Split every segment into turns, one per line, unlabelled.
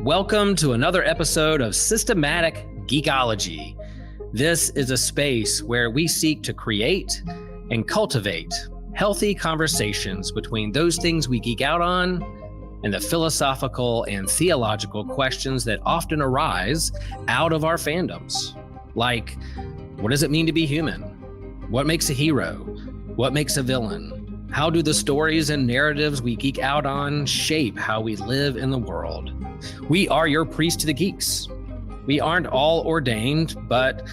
Welcome to another episode of Systematic Geekology. This is a space where we seek to create and cultivate healthy conversations between those things we geek out on and the philosophical and theological questions that often arise out of our fandoms. Like, what does it mean to be human? What makes a hero? What makes a villain? How do the stories and narratives we geek out on shape how we live in the world? We are your priest to the geeks. We aren't all ordained, but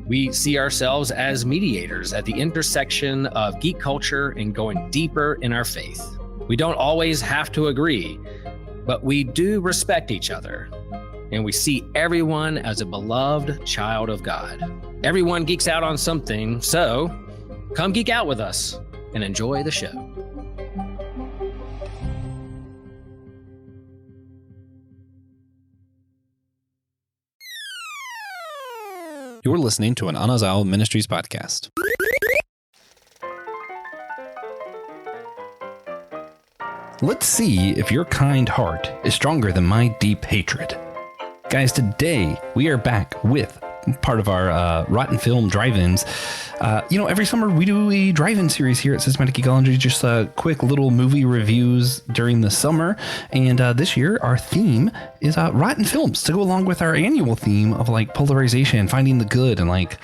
we see ourselves as mediators at the intersection of geek culture and going deeper in our faith. We don't always have to agree, but we do respect each other, and we see everyone as a beloved child of God. Everyone geeks out on something, so come geek out with us and enjoy the show.
You're listening to an Anazal Ministries podcast. Let's see if your kind heart is stronger than my deep hatred. Guys, today we are back with part of our Rotten Film Drive-Ins. Every summer we do a drive-in series here at Systematic Geekology, just quick little movie reviews during the summer. And this year our theme is rotten films to go along with our annual theme of like polarization, finding the good, and like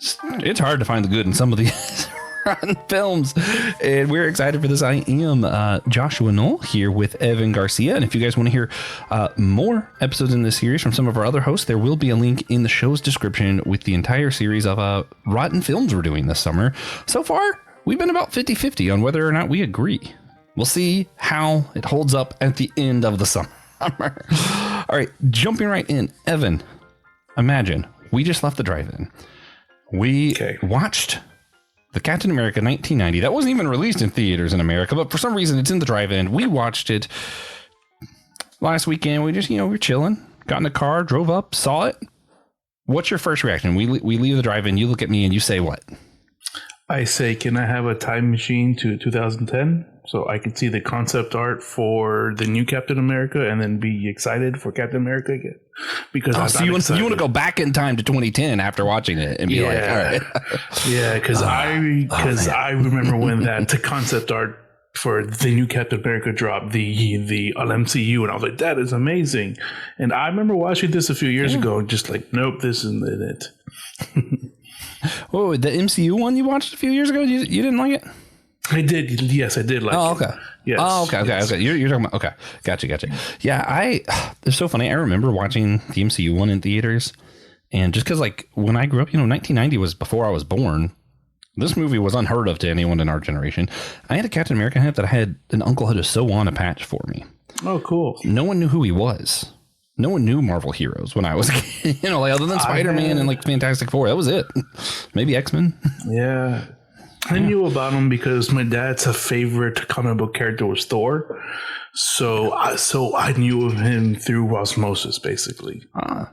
it's hard to find the good in some of these rotten films, and we're excited for this. I am Joshua Noel here with Evan Garcia, and if you guys want to hear more episodes in this series from some of our other hosts, there will be a link in the show's description with the entire series of rotten films we're doing this summer. So far, we've been about 50-50 on whether or not we agree. We'll see how it holds up at the end of the summer. All right, jumping right in. Evan, imagine we just left the drive-in. We watched the Captain America 1990. That wasn't even released in theaters in America, but for some reason it's in the drive-in. We watched it last weekend. We just, we're chilling, got in the car, drove up, saw it. What's your first reaction? We leave the drive-in, you look at me and you say what?
I say, can I have a time machine to 2010 so I can see the concept art for the new Captain America and then be excited for Captain America again? Because
so you want to go back in time to 2010 after watching it and be like, all right.
Yeah, because I remember when the concept art for the new Captain America dropped, the MCU, and I was like, that is amazing. And I remember watching this a few years ago and just like, nope, this isn't it.
Oh, the MCU one you watched a few years ago, you didn't like it?
I did. Yes, I did like it.
Oh, okay.
Yes.
Oh, okay.
Yes.
Okay. You're talking about, okay. Gotcha. Yeah, it's so funny. I remember watching the MCU one in theaters, and just because like when I grew up, 1990 was before I was born. This movie was unheard of to anyone in our generation. I had a Captain America hat that I had an uncle had to sew on a patch for me.
Oh, cool.
No one knew who he was. No one knew Marvel heroes when I was a kid, other than Spider-Man and like Fantastic Four. That was it. Maybe X-Men.
Yeah. I knew about him because my dad's favorite comic book character was Thor. So I knew of him through osmosis, basically.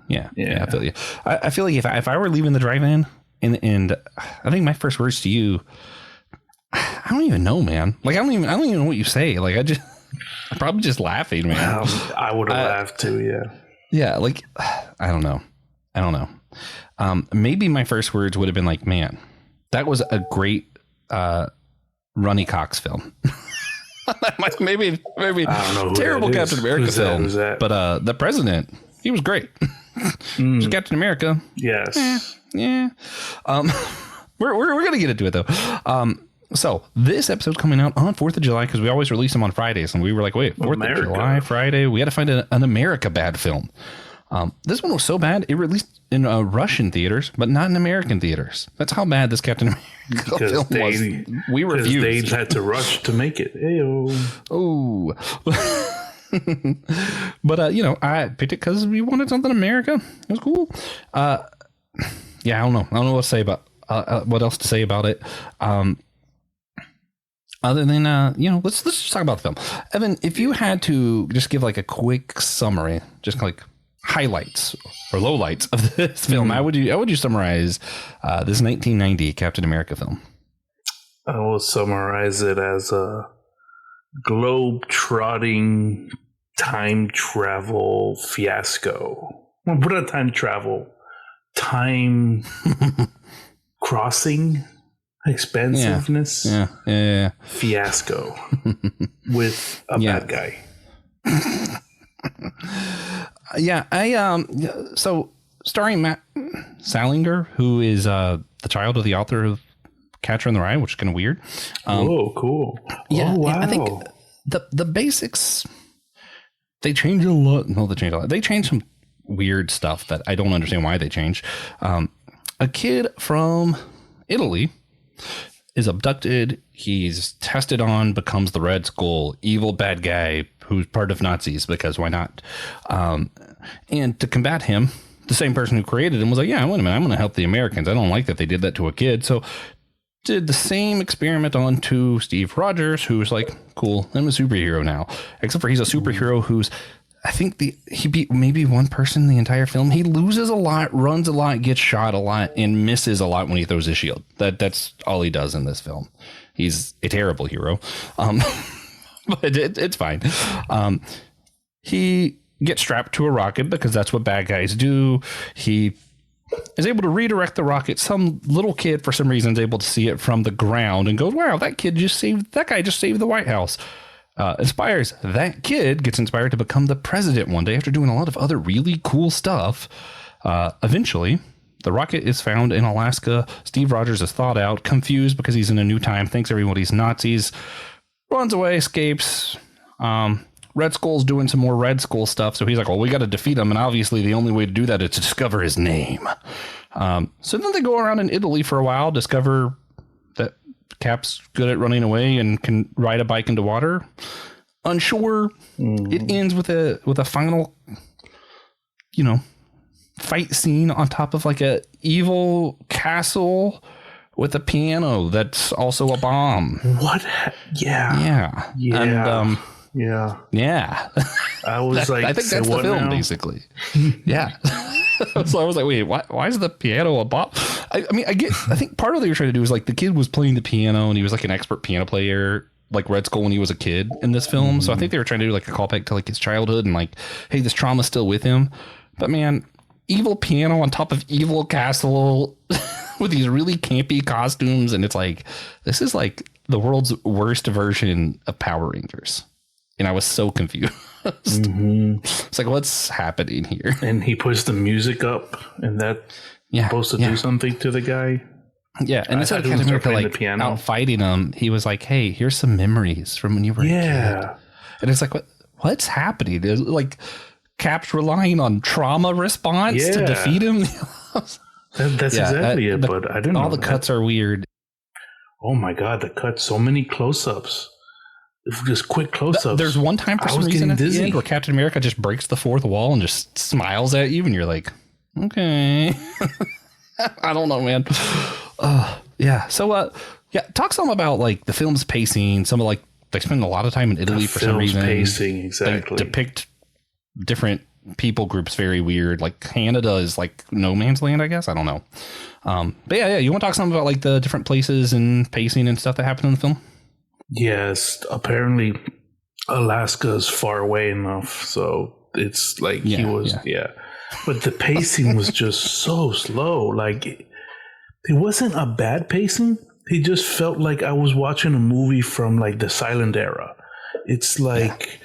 Yeah, I feel you. I feel like if I were leaving the drive-in and I think my first words to you, I don't even know, man. Like, I don't even know what you say. Like, I'm probably just laughing, man.
I would have laughed too, yeah.
Yeah, like, I don't know. Maybe my first words would have been like, man, that was a great Ronnie Cox film. maybe
I don't know
terrible Captain America film.
Who's that?
But the president, he was great. Just Captain America.
Yes.
Yeah. We're gonna get into it though. So this episode's coming out on 4th of July because we always release them on Fridays, and we were like, wait, 4th of July, Friday, we had to find an America bad film. This one was so bad, it released in Russian theaters, but not in American theaters. That's how bad this Captain America film was. We refused.
They had to rush to make it.
Oh. But, I picked it because we wanted something America. It was cool. Yeah, I don't know. I don't know what to say about what else to say about it. Other than, let's just talk about the film. Evan, if you had to just give like a quick summary, just like highlights or lowlights of this film, how would you summarize this 1990 Captain America film?
I will summarize it as a globe-trotting time travel fiasco. Well, what a time travel. Time crossing expansiveness.
Yeah.
Fiasco with a bad guy.
So starring Matt Salinger, who is the child of the author of Catcher in the Rye, which is kind of weird.
Oh, cool.
Yeah,
wow.
I think the basics, they change a lot. No, they change a lot. They change some weird stuff that I don't understand why they changed. A kid from Italy is abducted. He's tested on, becomes the Red Skull, evil bad guy who's part of Nazis, because why not? And to combat him, the same person who created him was like, yeah, wait a minute, I'm going to help the Americans. I don't like that they did that to a kid. So did the same experiment on to Steve Rogers, who's like, cool, I'm a superhero now. Except for he's a superhero who's, I think he beat maybe one person in the entire film. He loses a lot, runs a lot, gets shot a lot, and misses a lot when he throws his shield. That's all he does in this film. He's a terrible hero. But it's fine. He gets strapped to a rocket because that's what bad guys do. He is able to redirect the rocket. Some little kid, for some reason, is able to see it from the ground and goes, wow, that guy just saved the White House. Inspires that kid, gets inspired to become the president one day after doing a lot of other really cool stuff. Eventually, the rocket is found in Alaska. Steve Rogers is thawed out, confused because he's in a new time, thinks everybody's Nazis, runs away, escapes. Red Skull's doing some more Red Skull stuff, so he's like, well, we got to defeat him, and obviously the only way to do that is to discover his name. So then they go around in Italy for a while, discover that Cap's good at running away and can ride a bike into water. Unsure. It ends with a final, fight scene on top of like a evil castle with a piano that's also a bomb.
What? Yeah.
And, yeah.
I was like,
I think that's the film, basically. Yeah. So I was like, wait, why is the piano a bomb? I think part of what they were trying to do is like the kid was playing the piano and he was like an expert piano player, like Red Skull when he was a kid in this film. Mm-hmm. So I think they were trying to do like a callback to like his childhood and like, hey, this trauma's still with him. But man, evil piano on top of evil castle with these really campy costumes. And it's like, this is like the world's worst version of Power Rangers. And I was so confused. Mm-hmm. It's like, what's happening here?
And he puts the music up, and that's supposed to do something to the guy.
Yeah, and instead of Captain America like out fighting him, he was like, "Hey, here's some memories from when you were a kid." And it's like, what's happening? There's like Cap's relying on trauma response to defeat him.
That's exactly it. But I didn't know
all the cuts are weird.
Oh my god, the cuts! So many close-ups. Just quick close-ups.
There's one time for some reason at the end where Captain America just breaks the fourth wall and just smiles at you, and you're like, okay. I don't know, man. So talk some about like the film's pacing. Some of like they spend a lot of time in Italy for some reason.
Pacing, exactly.
They depict different people groups very weird. Like Canada is like no man's land, I guess. I don't know. But you want to talk some about like the different places and pacing and stuff that happened in the film?
Yes, apparently Alaska is far away enough, so it's like he was, But the pacing was just so slow. Like it wasn't a bad pacing. It just felt like I was watching a movie from like the silent era. It's like,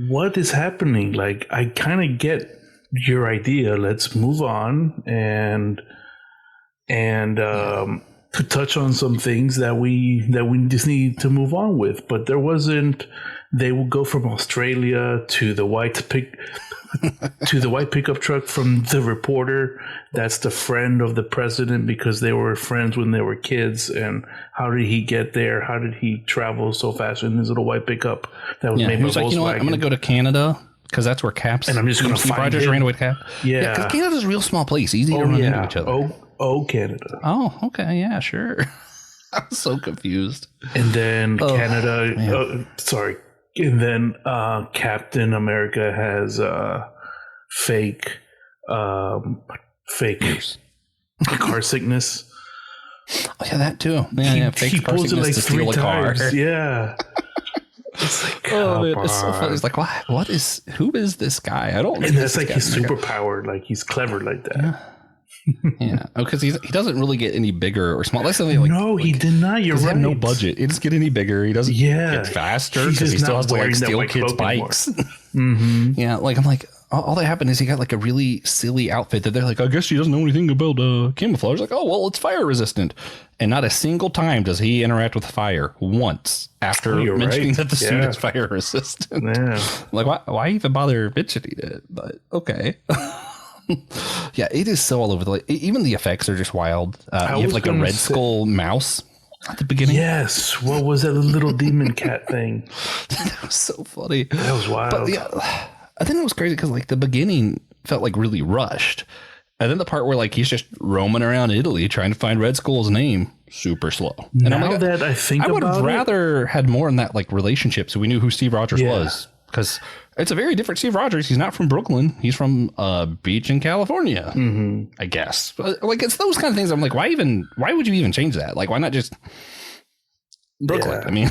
what is happening? Like I kind of get your idea. Let's move on and to touch on some things that we just need to move on with. But there wasn't. They would go from Australia to the white pickup truck from the reporter. That's the friend of the president because they were friends when they were kids. And how did he get there? How did he travel so fast in his little white pickup that was made by Volkswagen? You know what?
I'm going to go to Canada because that's where Caps
and I'm just going to find
Rogers ran away with Cap.
Yeah,
because Canada's a real small place, easy to run into each other.
Canada.
Oh, okay, yeah, sure. I'm so confused.
And then Canada. And then Captain America has fake car sickness.
Oh yeah, that too. Yeah, fake
he
car
pulls it
sickness
like
to steal
3
a car.
times. Yeah. It's like,
it's so funny. It's like, who is this guy? I don't.
And that's like his superpower. Like he's clever like that.
Yeah. Yeah. Oh, because he doesn't really get any bigger or small. That's something like
no, he did not. You're right.
He had no budget. He doesn't get any bigger. He doesn't get faster because he still has to like steal kids' bikes.
Mm-hmm.
Yeah. Like I'm like, all that happened is he got like a really silly outfit that they're like, I guess he doesn't know anything about camouflage. Like, oh well, it's fire resistant, and not a single time does he interact with fire once after mentioning that the suit is fire resistant. Yeah. Like, why even bother mentioning it? But okay. Yeah, it is so all over the place. Even the effects are just wild. You have like a Red Skull mouse at the beginning.
Yes. What was that little demon cat thing?
That was so funny.
That was wild.
But yeah, I think it was crazy because like the beginning felt like really rushed. And then the part where like he's just roaming around Italy trying to find Red Skull's name, super slow. And
now like, that I think
I would have rather had more in that like relationship so we knew who Steve Rogers was. Because it's a very different Steve Rogers. He's not from Brooklyn. He's from a beach in California, I guess. But, like, it's those kind of things. I'm like, why would you even change that? Like, why not just Brooklyn? Yeah. I mean,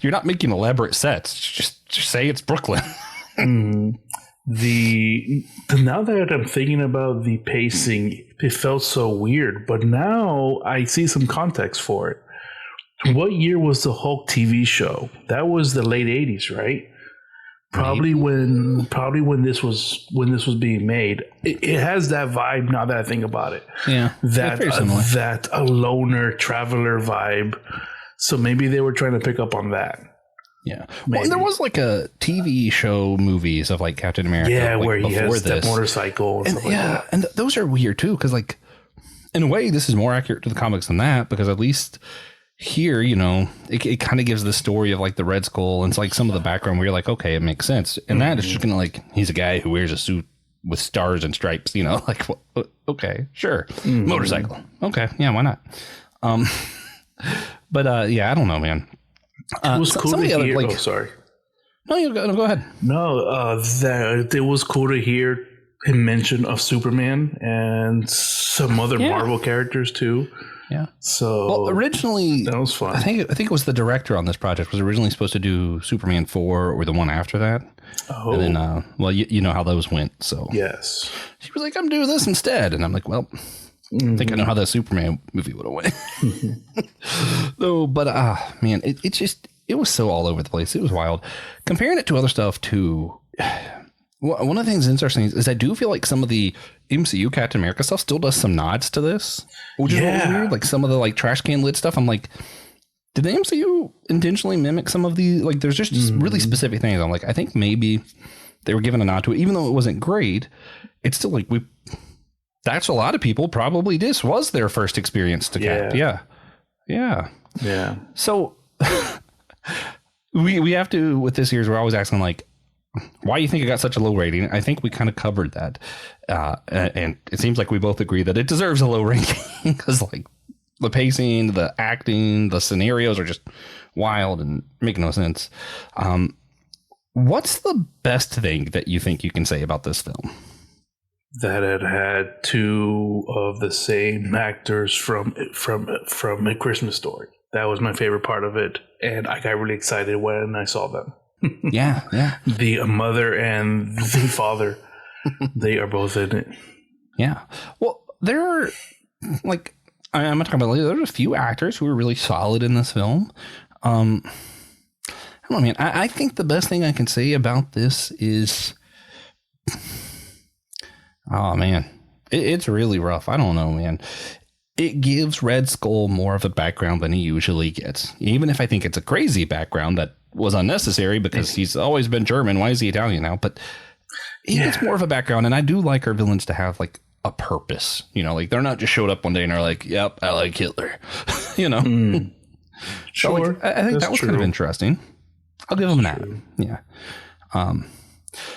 you're not making elaborate sets. Just say it's Brooklyn.
Now that I'm thinking about the pacing, it felt so weird. But now I see some context for it. What year was the Hulk TV show? That was the late 80s, right? Probably when this was being made. It has that vibe now that I think about it.
Yeah.
That a loner traveler vibe. So maybe they were trying to pick up on that.
Yeah. Maybe. Well, there was like a TV show movies of like Captain America.
Yeah,
like
where he has that motorcycle and stuff like that.
And those are weird too, because like in a way this is more accurate to the comics than that, because at least here, you know, it kind of gives the story of like the Red Skull and it's like some of the background where you're like, okay, it makes sense. And that is just gonna like, he's a guy who wears a suit with stars and stripes, you know, like, okay, sure. Motorcycle. Okay. Yeah. Why not? But yeah, I don't know, man.
It was cool to hear.
Like,
sorry.
No, go ahead.
No, that it was cool to hear him mention of Superman and some other Marvel characters too.
Yeah.
So
originally
that was fun.
I think it was the director on this project was originally supposed to do Superman 4 or the one after that.
Oh.
And then, well, you know how those went. So
yes,
she was like, I'm doing this instead. And I'm like, well, I think I know how that Superman movie would have went. No, but man, it was so all over the place. It was wild. Comparing it to other stuff too. One of the things interesting is I do feel like some of the MCU Captain America stuff still does some nods to this, which is really weird. Like some of the like trash can lid stuff. I'm like, did the MCU intentionally mimic some of the like? There's just really specific things. I'm like, I think maybe they were given a nod to it, even though it wasn't great. It's still like that's a lot of people probably this was their first experience to Cap. Yeah. So we have to with this year's. We're always asking like, why do you think it got such a low rating? I think we kind of covered that. And it seems like we both agree that it deserves a low ranking because like the pacing, the acting, the scenarios are just wild and make no sense. What's the best thing that you think you can say about this film?
That it had two of the same actors from A Christmas Story. That was my favorite part of it. And I got really excited when I saw them.
Yeah.
The mother and the father, they are both in it.
Yeah. Well, there are, like, I'm going to talk about later, there's a few actors who are really solid in this film. I don't know, man. I think the best thing I can say about this is, oh, man, it's really rough. I don't know, man. It gives Red Skull more of a background than he usually gets. Even if I think it's a crazy background that was unnecessary because he's always been German. Why is he Italian now? But he gets more of a background. And I do like our villains to have like a purpose, you know, like they're not just showed up one day and are like, yep, I like Hitler, you know?
Sure.
So, like, I think that was kind of interesting. I'll give him that. Yeah.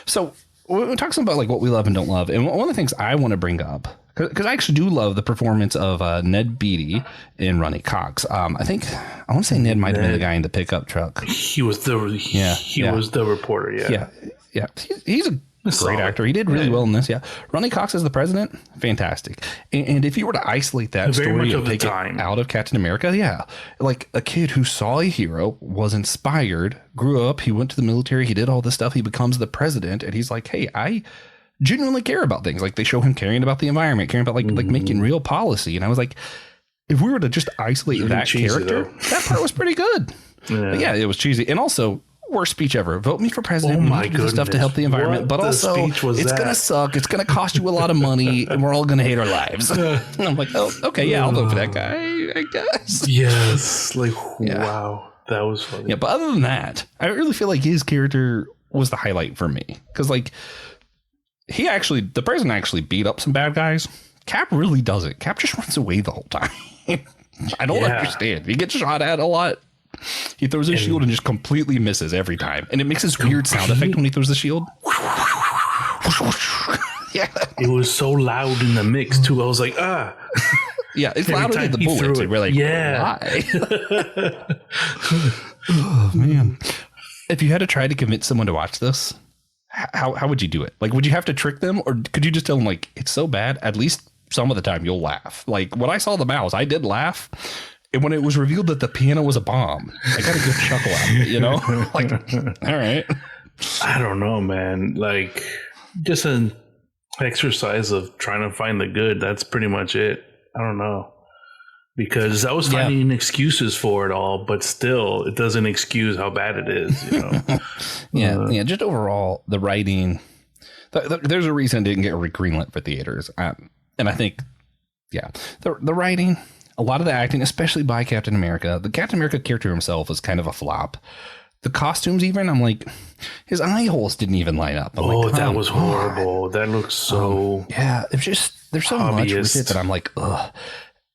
So we're talking about like what we love and don't love. And one of the things I want to bring up, because I actually do love the performance of Ned Beatty in Ronnie Cox. I want to say Ned might have been the guy in the pickup truck.
He was the was the reporter. Yeah.
He's a Great actor. He did really well in this. Yeah. Ronnie Cox as the president. Fantastic. And if you were to isolate that story and take it out of Captain America, like a kid who saw a hero, was inspired, grew up, he went to the military, he did all this stuff, he becomes the president, and he's like, hey, I genuinely care about things. Like they show him caring about the environment, caring about like making real policy. And I was like, if we were to just isolate that character, that part was pretty good. But yeah, it was cheesy. And also, worst speech ever. Vote me for president.
Oh my goodness.
Stuff to help the environment. But also, it's going to suck. It's going to cost you a lot of money. And we're all going to hate our lives. And I'm like, oh, okay, yeah, I'll vote for that guy, I guess.
Yes. Like, wow. That was funny.
Yeah, but other than that, I really feel like his character was the highlight for me. Because, like, the president actually beat up some bad guys. Cap really doesn't. Cap just runs away the whole time. I don't understand. He gets shot at a lot. He throws his shield and just completely misses every time. And it makes this weird sound effect when he throws the shield. Yeah.
It was so loud in the mix, too. I was like, ah.
Yeah, it's louder than the bullets. We're like, why? Oh, man. If you had to try to convince someone to watch this, how would you do it? Like, would you have to trick them? Or could you just tell them, like, it's so bad, at least some of the time you'll laugh? Like, when I saw the mouse, I did laugh. And when it was revealed that the piano was a bomb, I got a good chuckle out of it, you know? Like, all right.
I don't know, man. Like, just an exercise of trying to find the good. That's pretty much it. I don't know. Because I was finding excuses for it all, but still, it doesn't excuse how bad it is, you know?
Yeah. Just overall, the writing, there's a reason it didn't get greenlit for theaters. And I think, the writing, a lot of the acting, especially by Captain America, the Captain America character himself is kind of a flop. The costumes, even, I'm like, his eye holes didn't even line up.
That was horrible. That looks so.
It's just, there's so much with it that I'm like, ugh.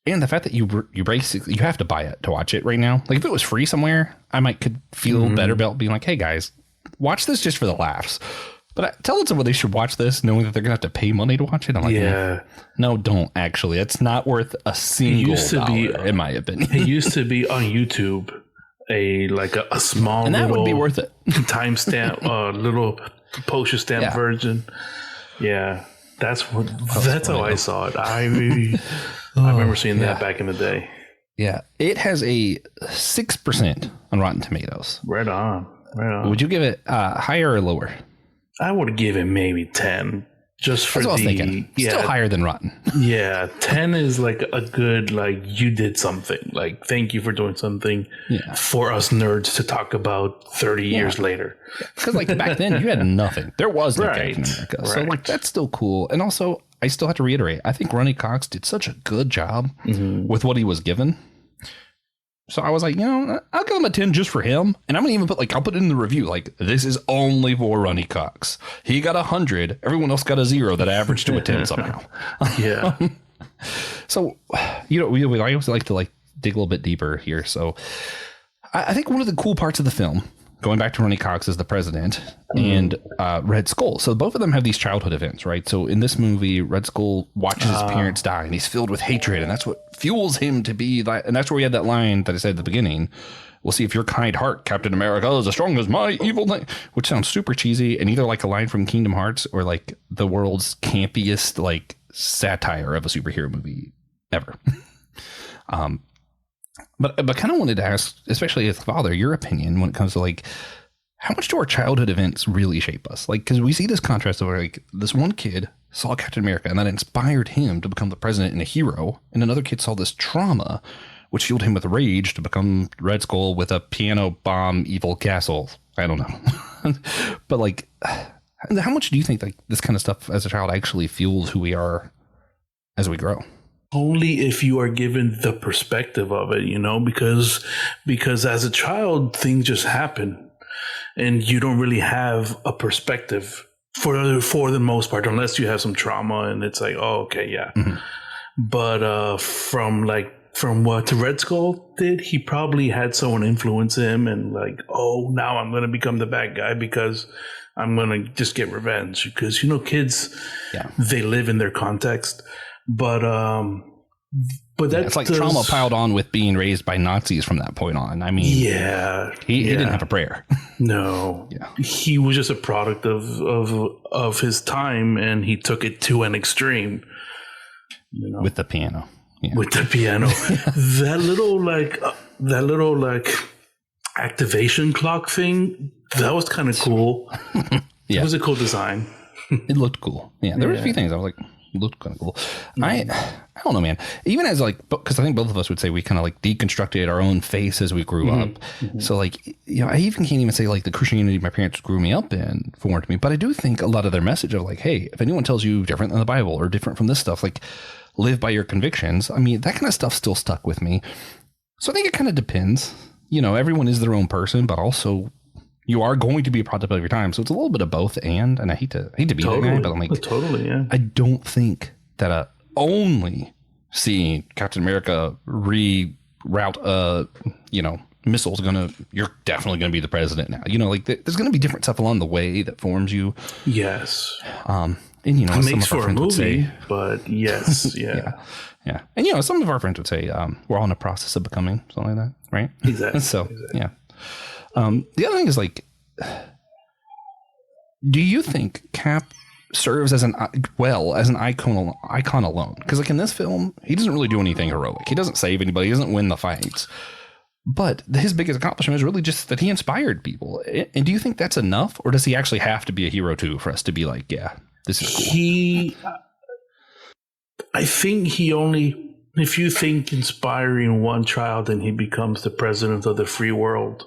And the fact that you basically, you have to buy it to watch it right now. Like if it was free somewhere, I could feel better about being like, hey guys, watch this just for the laughs. But telling someone they should watch this knowing that they're going to have to pay money to watch it, I'm like, no, don't actually. It's not worth a single dollar, in my opinion.
It used to be on YouTube, a small
and that would be worth it.
Timestamp, little postage stamp version. Yeah, that's how I saw it. I remember seeing that back in the day.
Yeah, it has a 6% on Rotten Tomatoes.
Right on.
Would you give it higher or lower?
I would give it maybe 10. Just for
That's what I was thinking. Still higher than Rotten.
Yeah, 10 is like a good, like, you did something. Like, thank you for doing something for us nerds to talk about 30 years later.
Because, like, back then, you had nothing. There was no Captain America. So, like, that's still cool. And also, I still have to reiterate, I think Ronnie Cox did such a good job with what he was given. So I was like, I'll give him a 10 just for him. And I'm going to even I'll put it in the review. Like, this is only for Ronnie Cox. He got 100. Everyone else got a 0 that averaged to a 10 somehow.
Yeah.
So, we always like to dig a little bit deeper here. So I think one of the cool parts of the film, going back to Ronnie Cox as the president and Red Skull. So both of them have these childhood events, right? So in this movie, Red Skull watches his parents die and he's filled with hatred. And that's what fuels him to be that. And that's where we had that line that I said at the beginning. We'll see if your kind heart, Captain America, is as strong as my evil name, which sounds super cheesy and either like a line from Kingdom Hearts or like the world's campiest like satire of a superhero movie ever. But kind of wanted to ask, especially as father, your opinion when it comes to like, how much do our childhood events really shape us? Like, because we see this contrast of like this one kid saw Captain America and that inspired him to become the president and a hero. And another kid saw this trauma, which fueled him with rage to become Red Skull with a piano bomb evil castle. I don't know. But like, how much do you think like this kind of stuff as a child actually fuels who we are as we grow?
Only if you are given the perspective of it, because as a child, things just happen and you don't really have a perspective for the most part, unless you have some trauma and it's like, oh, okay, yeah. Mm-hmm. But from what Red Skull did, he probably had someone influence him and like, oh, now I'm going to become the bad guy because I'm going to just get revenge because, kids, they live in their context. But But that's
it's like trauma piled on with being raised by Nazis from that point on. I mean, he didn't have a prayer.
No, he was just a product of his time, and he took it to an extreme.
With the piano. Yeah.
With the piano, that little activation clock thing, that was kind of cool. It was a cool design.
It looked cool. Yeah, there were a few things I was like, looked kind of cool. I don't know, man. Even as like, because I think both of us would say we kind of like deconstructed our own face as we grew up. So like, I even can't even say like the Christianity my parents grew me up in formed me. But I do think a lot of their message of like, hey, if anyone tells you different than the Bible or different from this stuff, like live by your convictions. I mean, that kind of stuff still stuck with me. So I think it kind of depends. Everyone is their own person, but also you are going to be a product of your time. So it's a little bit of both. And I hate to be that guy, but I'm like,
totally, yeah.
I don't think that only seeing Captain America reroute, missiles you're definitely going to be the president now. Like there's going to be different stuff along the way that forms you.
Yes.
And it
makes for a movie, but yes, yeah. And
some of our friends would say we're all in a process of becoming something like that, right?
Exactly.
So yeah. The other thing is like, do you think Cap serves as an icon alone? Because like in this film, he doesn't really do anything heroic. He doesn't save anybody. He doesn't win the fights. But his biggest accomplishment is really just that he inspired people. And do you think that's enough, or does he actually have to be a hero too for us to be like, yeah, this is cool?
I think he only, if you think inspiring one child, then he becomes the president of the free world.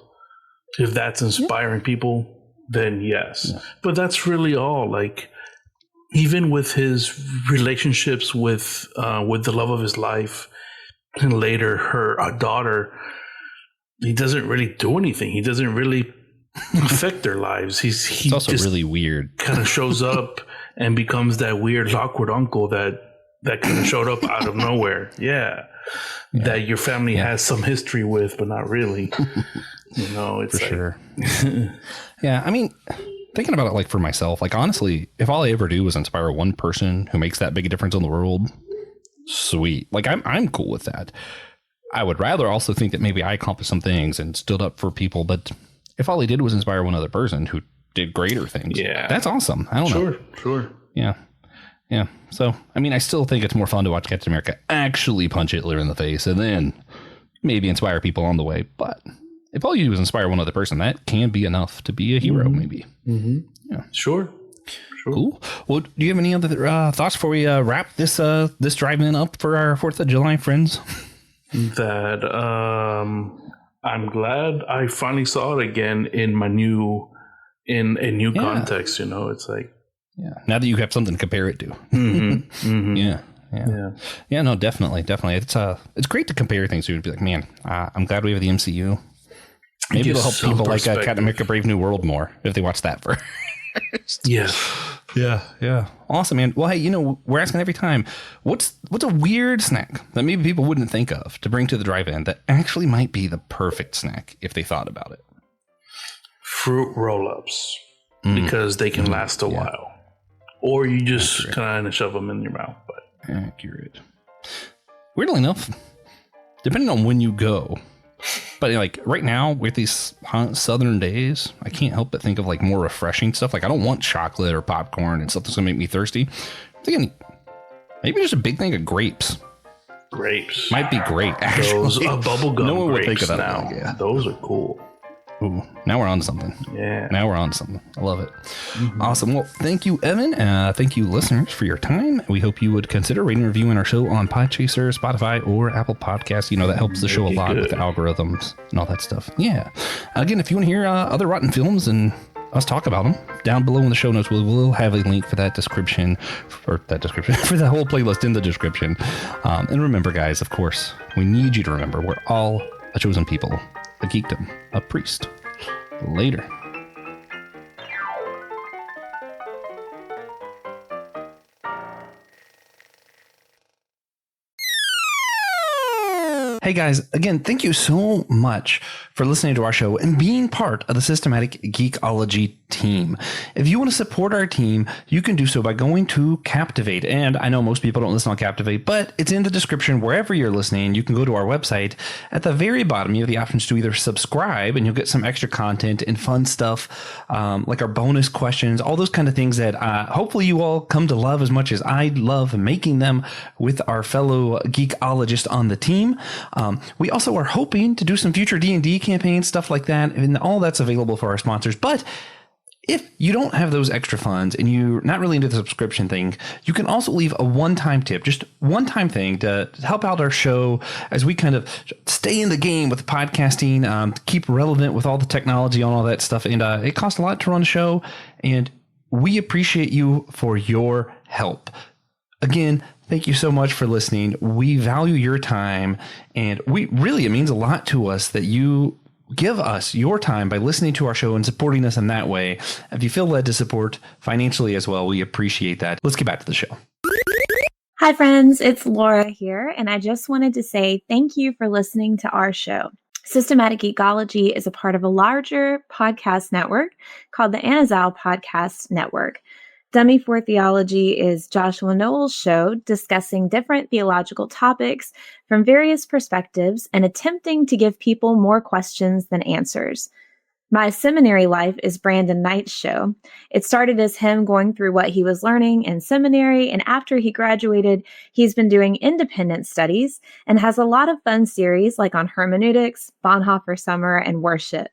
If that's inspiring people, then yes. Yeah. But that's really all. Like, even with his relationships with the love of his life, and later her daughter, he doesn't really do anything. He doesn't really affect their lives. He's
also just really weird.
Kind of shows up and becomes that weird, awkward uncle that kind of showed up out of nowhere. Yeah. That your family has some history with, but not really. It's
for sure. Yeah, I mean, thinking about it like for myself, like honestly, if all I ever do is inspire one person who makes that big a difference in the world, sweet. Like I'm cool with that. I would rather also think that maybe I accomplished some things and stood up for people, but if all I did was inspire one other person who did greater things, that's awesome. I don't know.
Sure.
Yeah. So, I mean, I still think it's more fun to watch Captain America actually punch Hitler in the face and then maybe inspire people on the way. But if all you do is inspire one other person, that can be enough to be a hero, maybe. Yeah.
Sure.
Cool. Well, do you have any other thoughts before we wrap this drive-in up for our 4th of July friends?
That I'm glad I finally saw it again in my new context. It's like,
now that you have something to compare it to. Yeah. No, definitely. It's great to compare things to and be like, man, I'm glad we have the MCU. Maybe it'll help people like Captain America: Brave New World more if they watch that first. Yeah. Awesome, man. Well, hey, we're asking every time, what's a weird snack that maybe people wouldn't think of to bring to the drive-in that actually might be the perfect snack if they thought about it?
Fruit roll-ups, because they can last a while. Or you just kind of shove them in your mouth. But
accurate. Weirdly enough, depending on when you go, but like right now with these hot southern days, I can't help but think of like more refreshing stuff. Like I don't want chocolate or popcorn and stuff that's gonna make me thirsty. I'm thinking maybe just a big thing of grapes.
Grapes
might be great. Actually,
those bubblegum.
No one would
think
of that
now.
Yeah,
those are cool.
Ooh, now we're on to something.
Yeah.
Now we're on to something. I love it. Awesome. Well, thank you, Evan. Thank you, listeners, for your time. We hope you would consider rating and reviewing our show on Podchaser, Spotify, or Apple Podcasts. That helps the show a lot with the algorithms and all that stuff. Yeah. Again, if you want to hear other rotten films and us talk about them, down below in the show notes, we'll have a link for that description, for the whole playlist in the description. And remember, guys, of course, we need you to remember we're all a chosen people. A geekdom, a priest. Later. Hey guys, again, thank you so much for listening to our show and being part of the Systematic Geekology team. If you want to support our team, you can do so by going to Captivate. And I know most people don't listen on Captivate, but it's in the description wherever you're listening. You can go to our website. At the very bottom, you have the options to either subscribe and you'll get some extra content and fun stuff like our bonus questions, all those kind of things that hopefully you all come to love as much as I love making them with our fellow geekologists on the team. We also are hoping to do some future D&D campaigns, stuff like that, and all that's available for our sponsors. But if you don't have those extra funds and you're not really into the subscription thing, you can also leave a one-time tip, just one-time thing to help out our show as we kind of stay in the game with podcasting, keep relevant with all the technology and all that stuff. And it costs a lot to run a show, and we appreciate you for your help. Again, thank you so much for listening. We value your time, and it means a lot to us that you give us your time by listening to our show and supporting us in that way. If you feel led to support financially as well, we appreciate that. Let's get back to the show.
Hi, friends. It's Laura here, and I just wanted to say thank you for listening to our show. Systematic Geekology is a part of a larger podcast network called the Anazal Podcast Network. Dummy for Theology is Joshua Noel's show discussing different theological topics from various perspectives and attempting to give people more questions than answers. My Seminary Life is Brandon Knight's show. It started as him going through what he was learning in seminary, and after he graduated, he's been doing independent studies and has a lot of fun series like on hermeneutics, Bonhoeffer Summer, and worship.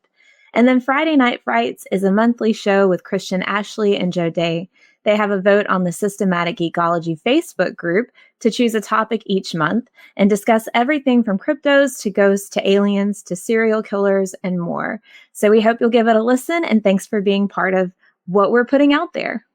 And then Friday Night Frights is a monthly show with Christian Ashley and Joe Day. They have a vote on the Systematic Geekology Facebook group to choose a topic each month and discuss everything from cryptos to ghosts to aliens to serial killers and more. So we hope you'll give it a listen, and thanks for being part of what we're putting out there.